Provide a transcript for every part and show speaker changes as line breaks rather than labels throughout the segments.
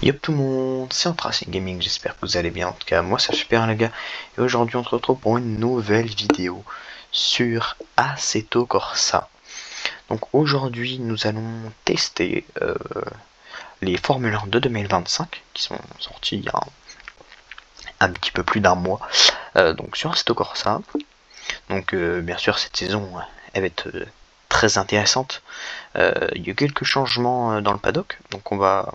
Yop tout le monde, c'est Antracing Gaming, j'espère que vous allez bien. En tout cas, moi ça va super les gars. Et aujourd'hui on se retrouve pour une nouvelle vidéo sur Assetto Corsa. Donc aujourd'hui nous allons tester les Formule 1 de 2025 qui sont sortis il y a un petit peu plus d'un mois. Donc sur Assetto Corsa. Donc bien sûr cette saison elle va être très intéressante. Il y a quelques changements dans le paddock, donc on va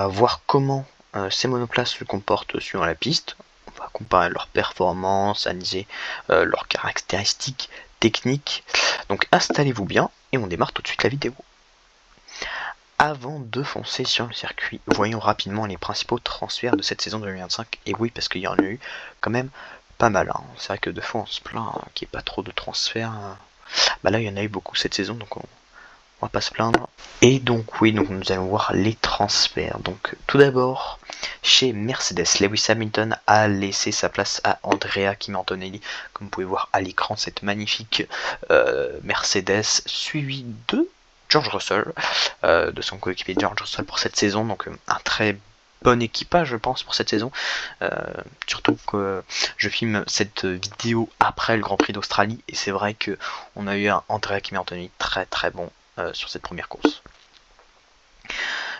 voir comment ces monoplaces se comportent sur la piste. On va comparer leurs performances, analyser leurs caractéristiques techniques. Donc installez-vous bien et on démarre tout de suite la vidéo. Avant de foncer sur le circuit, voyons rapidement les principaux transferts de cette saison 2025. Et oui, parce qu'il y en a eu quand même pas mal. Hein. C'est vrai que deux fois on se plaint qu'il n'y ait pas trop de transferts. Bah là, il y en a eu beaucoup cette saison, donc on va pas se plaindre. Et donc oui, donc nous allons voir les transferts. Donc tout d'abord, chez Mercedes, Lewis Hamilton a laissé sa place à Andrea Kimi Antonelli, comme vous pouvez voir à l'écran cette magnifique Mercedes, suivi de George Russell, de son coéquipier George Russell pour cette saison. Donc un très bon équipage je pense pour cette saison, surtout que je filme cette vidéo après le Grand Prix d'Australie et c'est vrai que on a eu un Andrea Kimi Antonelli très très bon sur cette première course.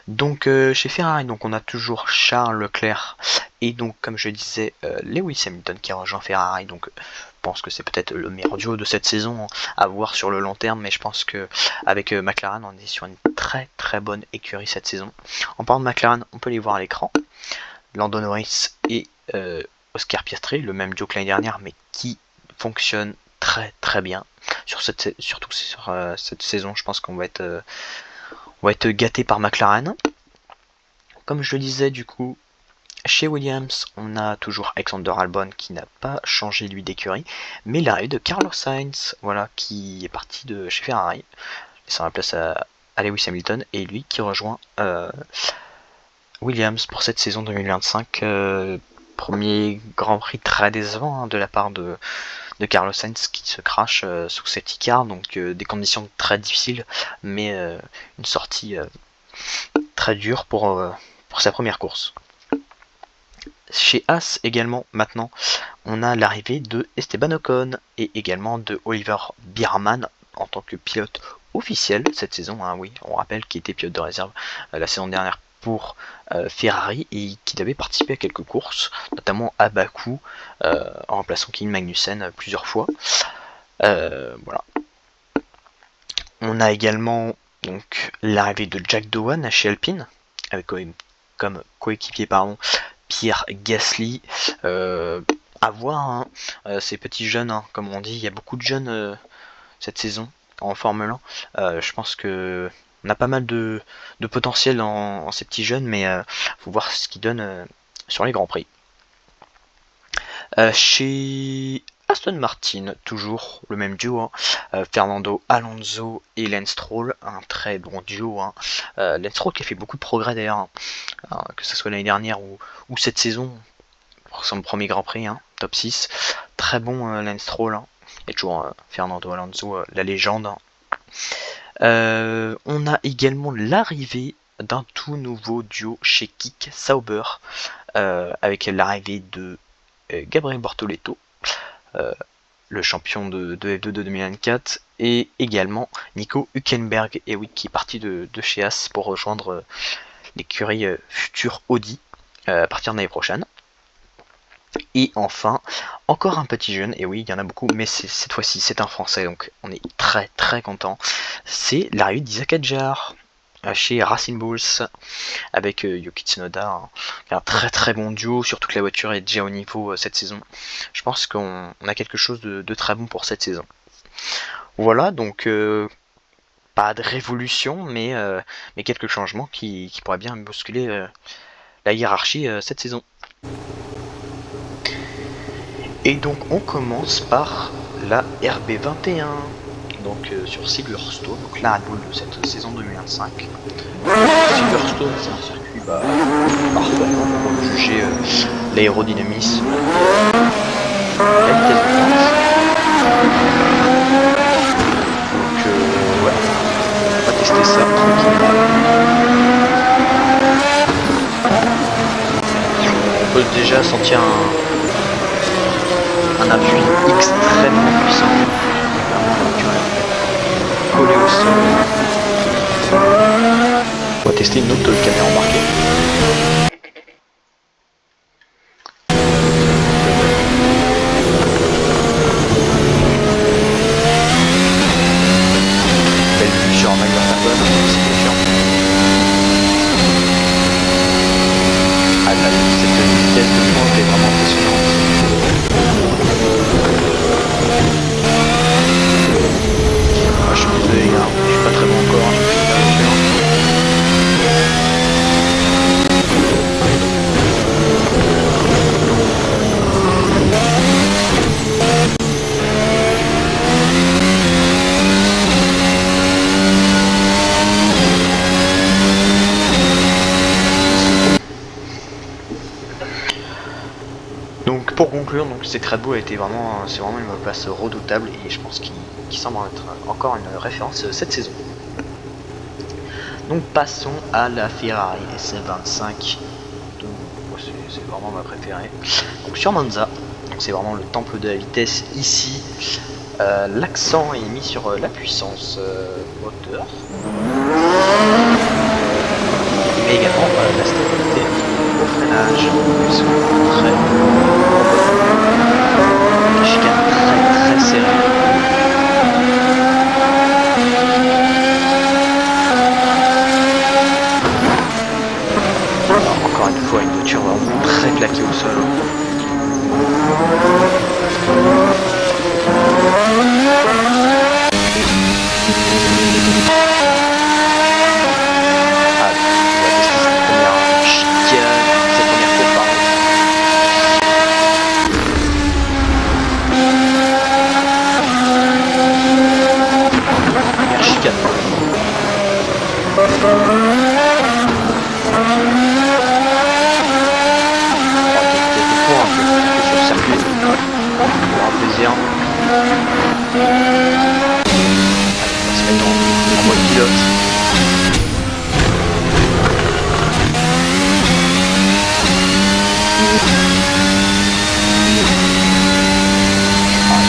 Donc chez Ferrari, donc on a toujours Charles Leclerc et donc comme je disais Lewis Hamilton qui a rejoint Ferrari. Donc je pense que c'est peut-être le meilleur duo de cette saison à voir sur le long terme, mais je pense que avec McLaren on est sur une très très bonne écurie cette saison. En parlant de McLaren, on peut les voir à l'écran. Lando Norris et Oscar Piastri, le même duo que l'année dernière, mais qui fonctionne très très bien surtout sur cette saison. Je pense qu'on va être gâté par McLaren. Comme je le disais, du coup, chez Williams, on a toujours Alexander Albon qui n'a pas changé lui d'écurie, mais l'arrivée de Carlos Sainz, voilà, qui est parti de chez Ferrari, laissant la place à Lewis Hamilton, et lui qui rejoint Williams pour cette saison 2025. Premier Grand Prix très décevant de la part de Carlos Sainz qui se crache sous cette Icar, donc des conditions très difficiles, mais une sortie très dure pour sa première course. Chez Haas également, maintenant, on a l'arrivée de Esteban Ocon et également de Oliver Biermann en tant que pilote officiel cette saison. Hein, oui, on rappelle qu'il était pilote de réserve la saison dernière pour Ferrari et qu'il avait participé à quelques courses, notamment à Bakou, en remplaçant Kevin Magnussen plusieurs fois. Voilà. On a également donc l'arrivée de Jack Doohan chez Alpine, avec comme coéquipier Pierre Gasly. À voir, hein, ces petits jeunes, hein, comme on dit, il y a beaucoup de jeunes cette saison en Formule 1. Je pense que on a pas mal de potentiel en ces petits jeunes, mais faut voir ce qu'ils donnent sur les Grands Prix. Chez Aston Martin, toujours le même duo, hein. Fernando Alonso et Lance Stroll, un très bon duo. Hein. Lance Stroll qui a fait beaucoup de progrès d'ailleurs, hein, que ce soit l'année dernière ou cette saison, pour son premier Grand Prix, hein, top 6. Très bon Lance Stroll, hein. Et toujours Fernando Alonso, la légende. Hein. On a également l'arrivée d'un tout nouveau duo chez Kick Sauber, avec l'arrivée de Gabriel Bortoleto, le champion de F2 de 2024, et également Nico Hülkenberg, et oui, qui est parti de chez Haas pour rejoindre l'écurie future Audi à partir de l'année prochaine. Et enfin, encore un petit jeune, et oui, il y en a beaucoup, mais cette fois-ci c'est un français, donc on est très très content. C'est l'arrivée d'Isaac Adjar chez Racing Bulls avec Yuki Tsunoda, un très très bon duo, surtout que la voiture est déjà au niveau cette saison. Je pense qu'on a quelque chose de très bon pour cette saison. Voilà, donc pas de révolution, mais quelques changements qui pourraient bien bousculer la hiérarchie cette saison. Et donc on commence par la RB21, donc sur Silverstone, donc la Red Bull de cette saison 2025. Silverstone, c'est un circuit parfait pour juger l'aérodynamisme, la vitesse de pointe. Donc ouais, on va tester ça tranquillement. déjà sentir un appui extrêmement puissant. Collé au sol. On va tester une autre caméra embarquée. Belle vue sur McLaren, c'est confiant. Ah là, cette vitesse de pointe est vraiment impressionnante. Je suis désolé les gars, je suis pas très bon encore, je fais une aventure. Donc pour conclure, donc cette Red Bull a été vraiment, c'est vraiment une place redoutable et je pense qu'il semble être encore une référence cette saison. Donc passons à la Ferrari SF25. C'est vraiment ma préférée. Donc sur Monza, c'est vraiment le temple de la vitesse ici. L'accent est mis sur la puissance moteur, mais également la stabilité au freinage. Ils sont très chicane très serrée. Encore une fois, une voiture vraiment très plaquée au sol. Plaisir. Allez, on va se mettre en mode pilote.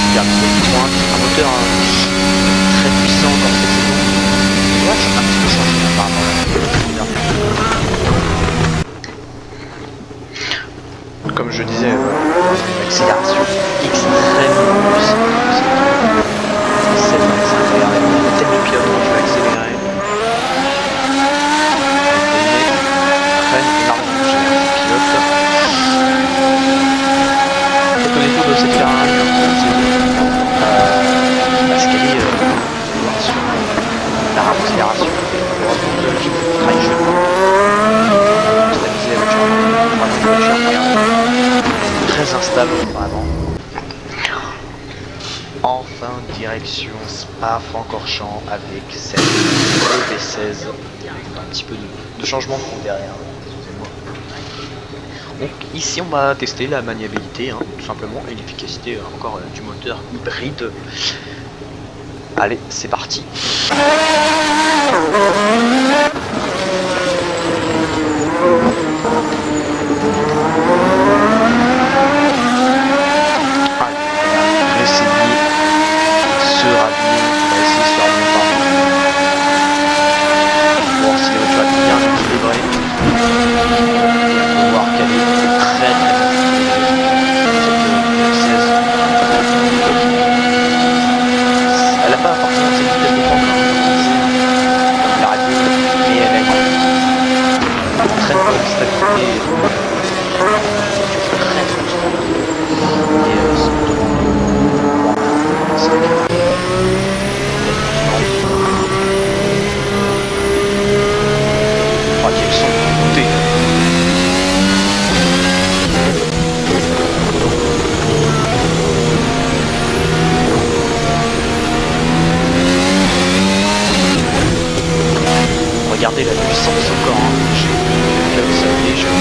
Super petit point, un moteur très puissant dans cette saison. Ouais, c'est un petit peu changé par rapport à la comme je disais, l'accélération extrêmement puissante. C'est la tête du pilote quand je vais accélérer. Freine énormément du pilote. Peut-être au défaut de cette Ferrari, parce qu'elle est sur la rame d'accélération. Heureusement que j'ai fait très jeune. Stabiliser la voiture. Très instable vraiment. Enfin direction Spa-Francorchamps avec cette EV16. Un petit peu de changement de fond derrière. Excusez-moi. Donc ici on va tester la maniabilité tout simplement et l'efficacité encore du moteur hybride. Allez, c'est parti. Regardez la puissance encore, j'ai comme ça déjà.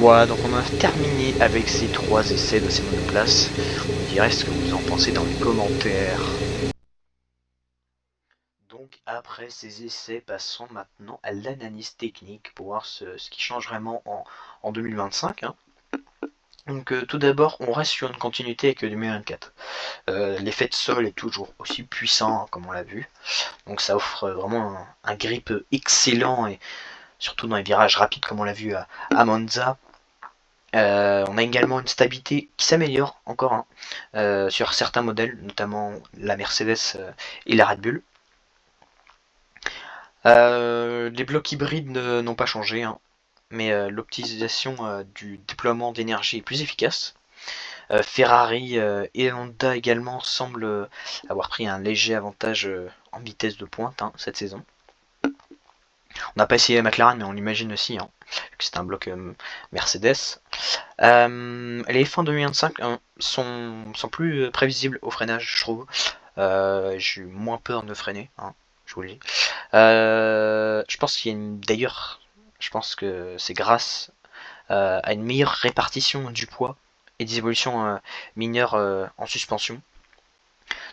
Voilà, donc on a terminé avec ces 3 essais de ces monoplaces. On dirait ce que vous en pensez dans les commentaires. Donc après ces essais, passons maintenant à l'analyse technique pour voir ce qui change vraiment en 2025. Hein. Donc tout d'abord, on reste sur une continuité avec 2024. L'effet de sol est toujours aussi puissant, hein, comme on l'a vu. Donc ça offre vraiment un grip excellent, et surtout dans les virages rapides, comme on l'a vu à Monza. On a également une stabilité qui s'améliore encore sur certains modèles, notamment la Mercedes et la Red Bull. Les blocs hybrides n'ont pas changé, hein, mais l'optimisation du déploiement d'énergie est plus efficace. Ferrari et Honda également semblent avoir pris un léger avantage en vitesse de pointe, hein, cette saison. On n'a pas essayé la McLaren, mais on l'imagine aussi, hein, vu que c'est un bloc Mercedes. Les F1 2025 sont plus prévisibles au freinage, je trouve. J'ai eu moins peur de freiner, hein, je vous le dis. Je pense qu'il y a d'ailleurs, je pense que c'est grâce à une meilleure répartition du poids et des évolutions mineures en suspension.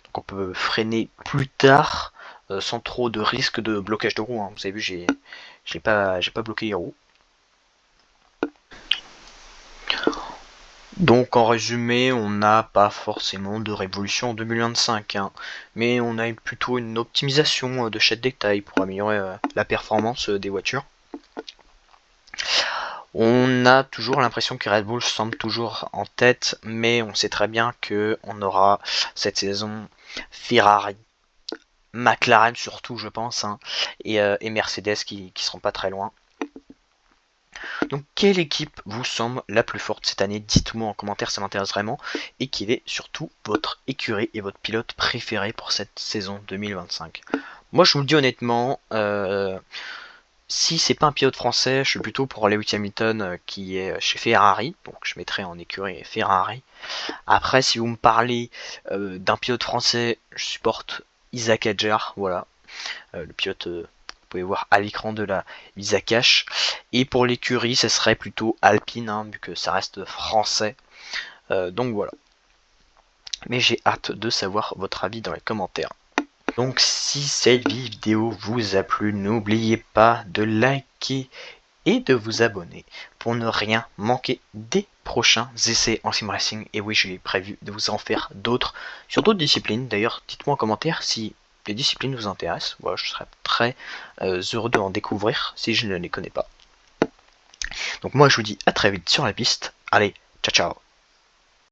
Donc on peut freiner plus tard sans trop de risque de blocage de roues. Hein. Vous avez vu, j'ai pas bloqué les roues. Donc en résumé, on n'a pas forcément de révolution en 2025, hein, mais on a plutôt une optimisation de chaque détail pour améliorer la performance des voitures. On a toujours l'impression que Red Bull semble toujours en tête, mais on sait très bien qu'on aura cette saison Ferrari, McLaren surtout je pense, hein, et Mercedes qui seront pas très loin. Donc quelle équipe vous semble la plus forte cette année? Dites-moi en commentaire, ça m'intéresse vraiment. Et quelle est surtout votre écurie et votre pilote préféré pour cette saison 2025? Moi je vous le dis honnêtement, si c'est pas un pilote français, je suis plutôt pour Lewis Hamilton qui est chez Ferrari, donc je mettrai en écurie Ferrari. Après, si vous me parlez d'un pilote français, je supporte Isaac Hadjar, voilà, le pilote, vous pouvez voir à l'écran de la Isakash. Et pour l'écurie, ce serait plutôt Alpine, hein, vu que ça reste français. Donc voilà. Mais j'ai hâte de savoir votre avis dans les commentaires. Donc si cette vidéo vous a plu, n'oubliez pas de liker et de vous abonner pour ne rien manquer des prochains essais en sim racing. Et oui, j'ai prévu de vous en faire d'autres sur d'autres disciplines. D'ailleurs, dites-moi en commentaire si les disciplines vous intéressent. Voilà, je serais très heureux de en découvrir si je ne les connais pas. Donc moi je vous dis à très vite sur la piste. Allez, ciao ciao.